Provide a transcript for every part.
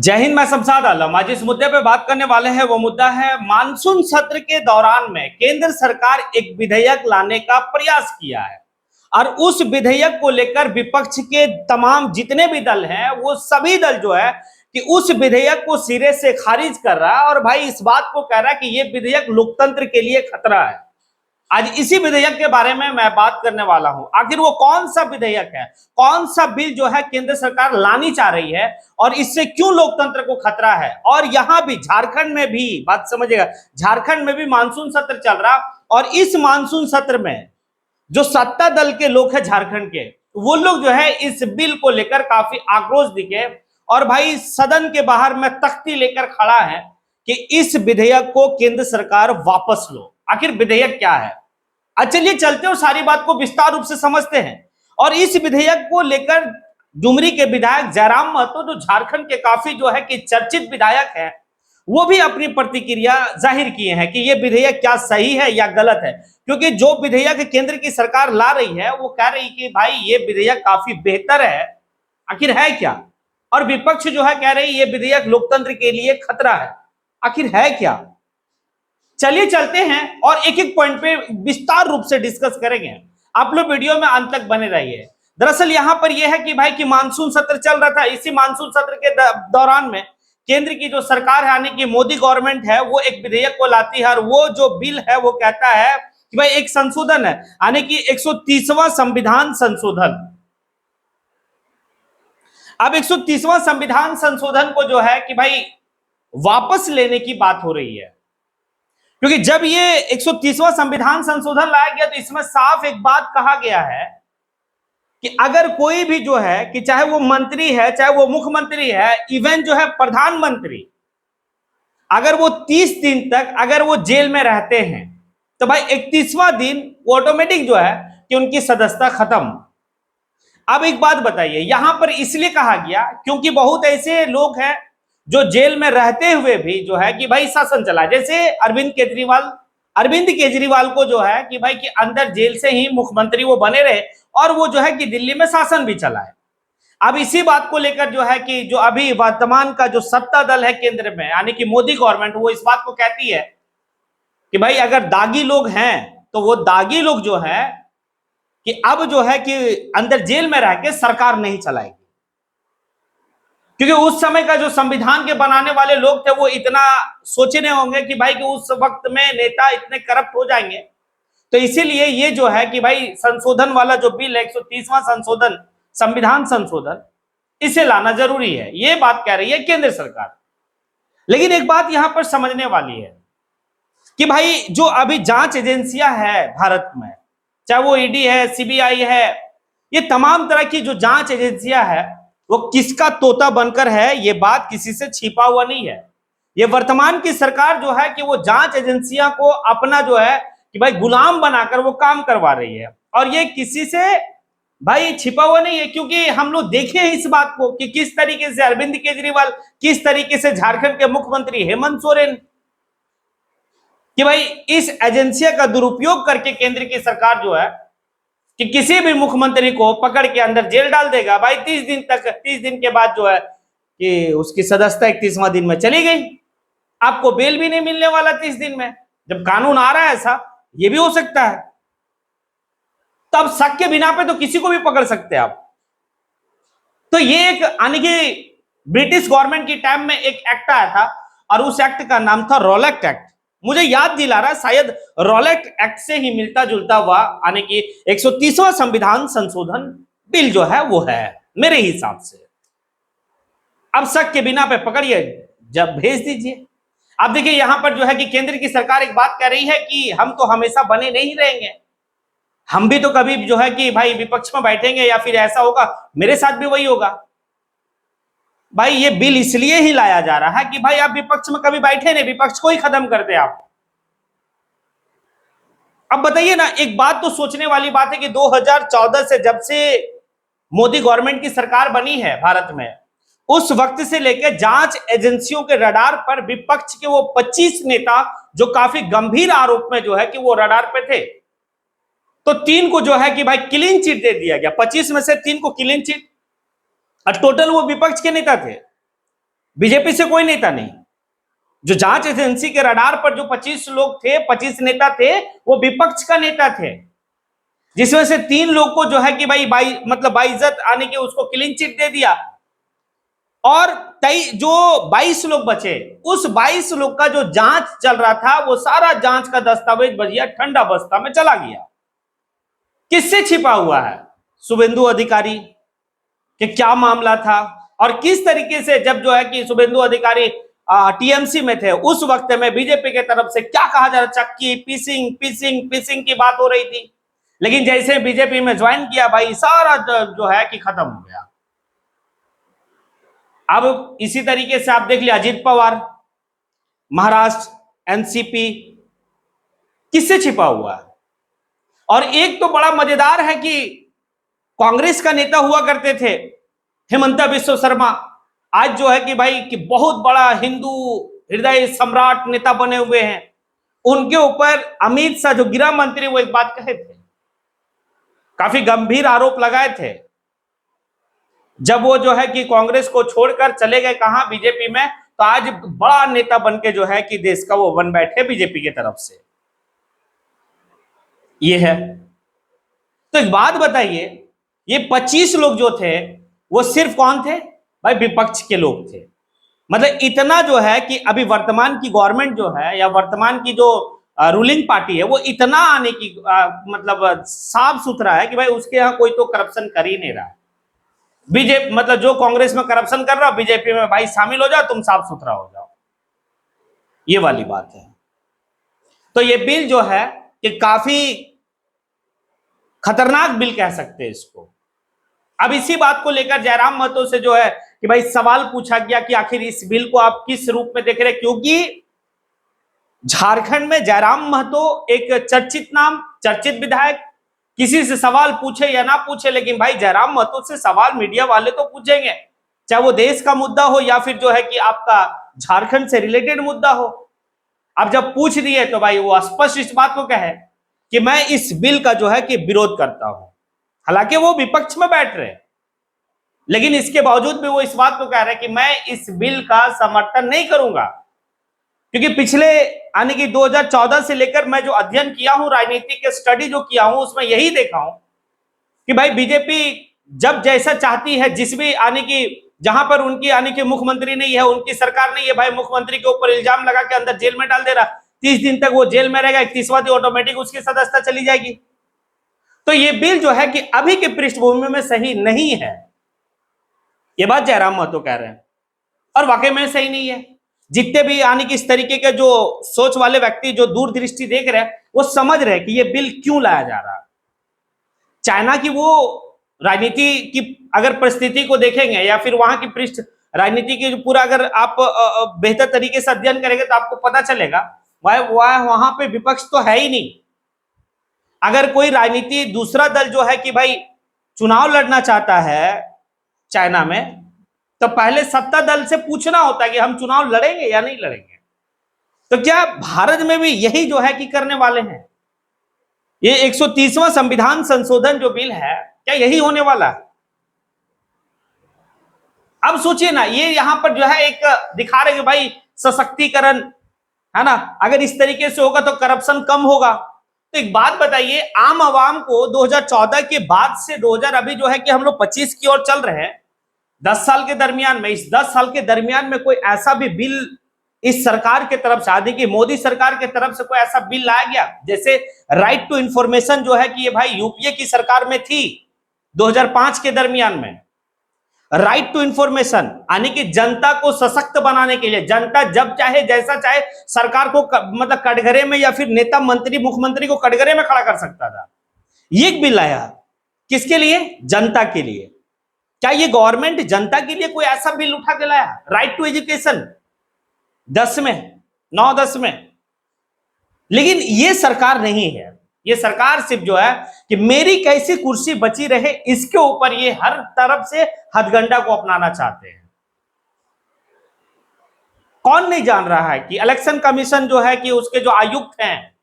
जय हिंद। मैं शमशाद आलम। आज इस मुद्दे पे बात करने वाले हैं। वो मुद्दा है मानसून सत्र के दौरान में केंद्र सरकार एक विधेयक लाने का प्रयास किया है और उस विधेयक को लेकर विपक्ष के तमाम जितने भी दल हैं वो सभी दल जो है कि उस विधेयक को सिरे से खारिज कर रहा है और भाई इस बात को कह रहा है कि ये विधेयक लोकतंत्र के लिए खतरा है। आज इसी विधेयक के बारे में मैं बात करने वाला हूं। आखिर वो कौन सा विधेयक है, कौन सा बिल जो है केंद्र सरकार लानी चाह रही है और इससे क्यों लोकतंत्र को खतरा है। और यहां भी झारखंड में भी बात समझिएगा, झारखंड में भी मानसून सत्र चल रहा और इस मानसून सत्र में जो सत्ता दल के लोग हैं झारखंड के, वो लोग जो है इस बिल को लेकर काफी आक्रोश दिखे और भाई सदन के बाहर में तख्ती लेकर खड़ा है कि इस विधेयक को केंद्र सरकार वापस लो। आखिर विधेयक क्या है, चलिए चलते और सारी बात को विस्तार रूप से समझते हैं। और इस विधेयक को लेकर डुमरी के विधायक जयराम महतो जो झारखंड के काफी जो है कि चर्चित विधायक हैं, वो भी अपनी प्रतिक्रिया जाहिर किए हैं कि यह विधेयक क्या सही है या गलत है। क्योंकि जो विधेयक केंद्र की सरकार ला रही है वो कह रही कि भाई ये विधेयक काफी बेहतर है। आखिर है क्या? और विपक्ष जो है कह रही ये विधेयक लोकतंत्र के लिए खतरा है। आखिर है क्या? चलिए चलते हैं और एक एक पॉइंट पे विस्तार रूप से डिस्कस करेंगे। आप लोग वीडियो में अंत तक बने रहिए। दरअसल यहां पर यह है कि भाई कि मानसून सत्र चल रहा था। इसी मानसून सत्र के दौरान में केंद्र की जो सरकार है यानी कि मोदी गवर्नमेंट है वो एक विधेयक को लाती है और वो जो बिल है वो कहता है कि भाई एक संशोधन है यानी कि 130वां संविधान संशोधन। अब 130वां संविधान संशोधन को जो है कि भाई वापस लेने की बात हो रही है। क्योंकि जब ये 130वां संविधान संशोधन लाया गया तो इसमें साफ एक बात कहा गया है कि अगर कोई भी जो है कि चाहे वो मंत्री है, चाहे वो मुख्यमंत्री है, इवन जो है प्रधानमंत्री, अगर वो 30 दिन तक अगर वो जेल में रहते हैं तो भाई 31वां दिन वो ऑटोमेटिक जो है कि उनकी सदस्यता खत्म। अब एक बात बताइए, यहां पर इसलिए कहा गया क्योंकि बहुत ऐसे लोग हैं जो जेल में रहते हुए भी जो है कि भाई शासन चला, जैसे अरविंद केजरीवाल को जो है कि भाई कि अंदर जेल से ही मुख्यमंत्री वो बने रहे और वो जो है कि दिल्ली में शासन भी चलाए। अब इसी बात को लेकर जो है कि जो अभी वर्तमान का जो सत्ता दल है केंद्र में यानी कि मोदी गवर्नमेंट, वो इस बात को कहती है कि भाई अगर दागी लोग हैं तो वो दागी लोग जो है कि अब जो है कि अंदर जेल में रह के सरकार नहीं चलाएगी। क्योंकि उस समय का जो संविधान के बनाने वाले लोग थे वो इतना सोचे नहीं होंगे कि भाई कि उस वक्त में नेता इतने करप्ट हो जाएंगे। तो इसीलिए ये जो है कि भाई संशोधन वाला जो बिल है 130वां संशोधन संविधान संशोधन, इसे लाना जरूरी है, ये बात कह रही है केंद्र सरकार। लेकिन एक बात यहां पर समझने वाली है कि भाई जो अभी जांच एजेंसियां है भारत में, चाहे वो ईडी है, सीबीआई है, ये तमाम तरह की जो जांच एजेंसियां है वो किसका तोता बनकर है, ये बात किसी से छिपा हुआ नहीं है। ये वर्तमान की सरकार जो है कि वो जांच एजेंसियां को अपना जो है कि भाई गुलाम बनाकर वो काम करवा रही है और ये किसी से भाई छिपा हुआ नहीं है। क्योंकि हम लोग देखे हैं इस बात को कि किस तरीके से अरविंद केजरीवाल, किस तरीके से झारखंड के मुख्यमंत्री हेमंत सोरेन, कि भाई इस एजेंसिया का दुरुपयोग करके केंद्र की सरकार जो है कि किसी भी मुख्यमंत्री को पकड़ के अंदर जेल डाल देगा। भाई 30 दिन तक, 30 दिन के बाद जो है कि उसकी सदस्यता 31वां दिन में चली गई, आपको बेल भी नहीं मिलने वाला 30 दिन में। जब कानून आ रहा है ऐसा, ये भी हो सकता है। तब शक के बिना पे तो किसी को भी पकड़ सकते हैं आप। तो ये एक यानी कि ब्रिटिश गवर्नमेंट की टाइम में एक एक्ट आया था और उस एक्ट का नाम था रॉलेट एक्ट। मुझे याद दिला रहा है शायद रॉलेट एक्ट से ही मिलता जुलता हुआ यानी कि 130वां संविधान संशोधन बिल जो है वो है मेरे हिसाब से। अब शक के बिना पे पकड़िए, जब भेज दीजिए। अब देखिए यहां पर जो है कि केंद्र की सरकार एक बात कह रही है कि हम तो हमेशा बने नहीं रहेंगे, हम भी तो कभी जो है कि भाई विपक्ष में बैठेंगे या फिर ऐसा होगा, मेरे साथ भी वही होगा। भाई ये बिल इसलिए ही लाया जा रहा है कि भाई आप विपक्ष में कभी बैठे नहीं, विपक्ष को ही खत्म कर दे आप। अब बताइए ना, एक बात तो सोचने वाली बात है कि 2014 से जब से मोदी गवर्नमेंट की सरकार बनी है भारत में, उस वक्त से लेकर जांच एजेंसियों के रडार पर विपक्ष के वो 25 नेता जो काफी गंभीर आरोप में जो है कि वो रडार पे थे, तो 3 को जो है कि भाई क्लीन चिट दे दिया गया। 25 में से 3 को क्लीन चिट और टोटल वो विपक्ष के नेता थे। बीजेपी से कोई नेता नहीं। जो जांच एजेंसी के रडार पर जो 25 लोग थे, 25 नेता थे, वो विपक्ष का नेता थे, जिसमें से 3 लोग को जो है कि भाई मतलब बाइज्जत आने के उसको क्लीन चिट दे दिया, और जो 22 लोग बचे, उस 22 लोग का जो जांच चल रहा था, वो सारा जांच का दस्तावेज बजिया ठंडा बस्ता में चला गया। किससे छिपा हुआ है? शुभेंदु अधिकारी कि क्या मामला था, और किस तरीके से जब जो है कि शुभेंदु अधिकारी टीएमसी में थे, उस वक्त में बीजेपी के तरफ से क्या कहा जा रहा, चक्की पीसिंग पीसिंग पीसिंग की बात हो रही थी। लेकिन जैसे बीजेपी में ज्वाइन किया भाई, सारा जो है कि खत्म हो गया। अब इसी तरीके से आप देख लिया अजीत पवार, महाराष्ट्र एनसीपी, किससे छिपा हुआ है? और एक तो बड़ा मजेदार है कि कांग्रेस का नेता हुआ करते थे हेमंता बिस्व शर्मा, आज जो है कि भाई कि बहुत बड़ा हिंदू हृदय सम्राट नेता बने हुए हैं। उनके ऊपर अमित शाह जो गृह मंत्री, वो एक बात कहे थे, काफी गंभीर आरोप लगाए थे, जब वो जो है कि कांग्रेस को छोड़कर चले गए कहां, बीजेपी में, तो आज बड़ा नेता बनके जो है कि देश का वो बन बैठे बीजेपी की तरफ से। ये है। तो एक बात बताइए, ये 25 लोग जो थे वो सिर्फ कौन थे भाई? विपक्ष के लोग थे। मतलब इतना जो है कि अभी वर्तमान की गवर्नमेंट जो है, या वर्तमान की जो रूलिंग पार्टी है, वो इतना आने की मतलब साफ सुथरा है कि भाई उसके यहां कोई तो करप्शन कर ही नहीं रहा है। बीजेपी मतलब जो कांग्रेस में करप्शन कर रहा हो, बीजेपी में भाई शामिल हो जाओ, तुम साफ सुथरा हो जाओ, ये वाली बात है। तो ये बिल जो है कि काफी खतरनाक बिल कह सकते हैं इसको। अब इसी बात को लेकर जयराम महतो से जो है कि भाई सवाल पूछा गया कि आखिर इस बिल को आप किस रूप में देख रहे हैं, क्योंकि झारखंड में जयराम महतो एक चर्चित नाम, चर्चित विधायक, किसी से सवाल पूछे या ना पूछे, लेकिन भाई जयराम महतो से सवाल मीडिया वाले तो पूछेंगे, चाहे वो देश का मुद्दा हो या फिर जो है कि आपका झारखंड से रिलेटेड मुद्दा हो। अब जब पूछ दिए तो भाई वो स्पष्ट इस बात को कहे कि मैं इस बिल का जो है कि विरोध करता हूं। हालांकि वो विपक्ष में बैठ रहे, लेकिन इसके बावजूद भी वो इस बात को कह रहे हैं कि मैं इस बिल का समर्थन नहीं करूंगा, क्योंकि पिछले यानी कि 2014 से लेकर मैं जो अध्ययन किया हूं, राजनीतिक स्टडी जो किया हूं, उसमें यही देखा हूं कि भाई बीजेपी जब जैसा चाहती है, जिस भी यानी कि जहां पर उनकी यानी कि मुख्यमंत्री नहीं है, उनकी सरकार नहीं है, भाई मुख्यमंत्री के ऊपर इल्जाम लगा के अंदर जेल में डाल दे रहा, 30 दिन तक वो जेल में रहेगा, 31वां दिन ऑटोमेटिक उसकी सदस्यता चली जाएगी। तो ये बिल जो है कि अभी के पृष्ठभूमि में सही नहीं है, ये बात जयराम महतो कह रहे हैं, और वाकई में सही नहीं है। जितने भी यानी कि इस तरीके के जो सोच वाले व्यक्ति जो दूरदृष्टि देख रहे हैं, वो समझ रहे हैं कि ये बिल क्यों लाया जा रहा है। चाइना की वो राजनीति की अगर परिस्थिति को देखेंगे, या फिर वहां की पृष्ठ राजनीति की पूरा अगर आप बेहतर तरीके से अध्ययन करेंगे, तो आपको पता चलेगा वहां पे विपक्ष तो है ही नहीं। अगर कोई राजनीति दूसरा दल जो है कि भाई चुनाव लड़ना चाहता है चाइना में, तो पहले सत्ता दल से पूछना होता है कि हम चुनाव लड़ेंगे या नहीं लड़ेंगे। तो क्या भारत में भी यही जो है कि करने वाले हैं? ये 130वां संविधान संशोधन जो बिल है, क्या यही होने वाला है? अब सोचिए ना, ये यहां पर जो है एक दिखा रहे कि भाई सशक्तिकरण है ना, अगर इस तरीके से होगा तो करप्शन कम होगा। तो एक बात बताइए, आम आवाम को 2014 के बाद से 2000 अभी जो है कि हम लोग 25 की ओर चल रहे हैं, 10 साल के दरमियान में, इस 10 साल के दरमियान में कोई ऐसा भी बिल इस सरकार के तरफ से, आदि की मोदी सरकार के तरफ से कोई ऐसा बिल लाया गया? जैसे राइट टू इंफॉर्मेशन जो है कि ये भाई यूपीए की सरकार में थी 2005 के दरमियान में, राइट टू इंफॉर्मेशन यानी कि जनता को सशक्त बनाने के लिए, जनता जब चाहे जैसा चाहे सरकार को मतलब कटघरे में, या फिर नेता मंत्री मुख्यमंत्री को कटघरे में खड़ा कर सकता था। ये एक बिल आया, किसके लिए? जनता के लिए। क्या ये गवर्नमेंट जनता के लिए कोई ऐसा बिल उठा के लाया? राइट टू एजुकेशन 10 में 9-10 में। लेकिन ये सरकार नहीं है, ये सरकार सिर्फ जो है कि मेरी कैसी कुर्सी बची रहे, इसके ऊपर ये हर तरफ से हथगंडा को अपनाना चाहते हैं। कौन नहीं जान रहा है कि इलेक्शन कमीशन जो है कि उसके जो आयुक्त हैं,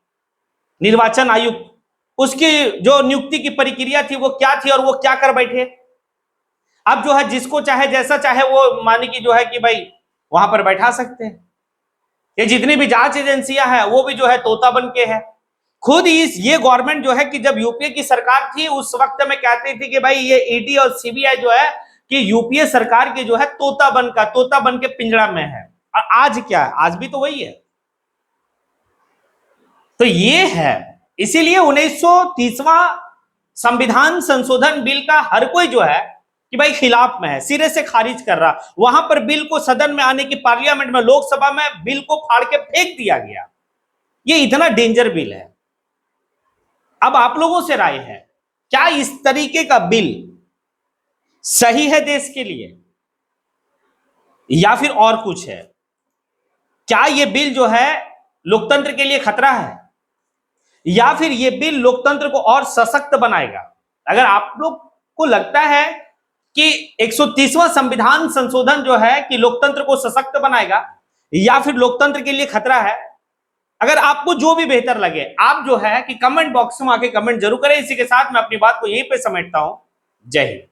निर्वाचन आयुक्त, उसकी जो नियुक्ति की प्रक्रिया थी वो क्या थी और वो क्या कर बैठे। अब जो है जिसको चाहे जैसा चाहे वो माने कि जो है कि भाई वहां पर बैठा सकते हैं। ये जितनी भी जांच एजेंसियां हैं वो भी जो है तोता बन के है। खुद ये गवर्नमेंट जो है कि जब यूपीए की सरकार थी उस वक्त में कहती थी कि भाई ये ईडी और सीबीआई जो है कि यूपीए सरकार के जो है तोता बन के पिंजड़ा में है। और आज क्या है, आज भी तो वही है। तो ये है, इसीलिए 1930वां संविधान संशोधन बिल का हर कोई जो है कि भाई खिलाफ में है, सिरे से खारिज कर रहा। वहां पर बिल को सदन में आने की, पार्लियामेंट में, लोकसभा में बिल को फाड़ के फेंक दिया गया। ये इतना डेंजर बिल है। अब आप लोगों से राय है, क्या इस तरीके का बिल सही है देश के लिए या फिर और कुछ है? क्या यह बिल जो है लोकतंत्र के लिए खतरा है या फिर यह बिल लोकतंत्र को और सशक्त बनाएगा? अगर आप लोग को लगता है कि 130वां संविधान संशोधन जो है कि लोकतंत्र को सशक्त बनाएगा या फिर लोकतंत्र के लिए खतरा है, अगर आपको जो भी बेहतर लगे आप जो है कि कमेंट बॉक्स में आके कमेंट जरूर करें। इसी के साथ मैं अपनी बात को यहीं पे समेटता हूं। जय हिंद।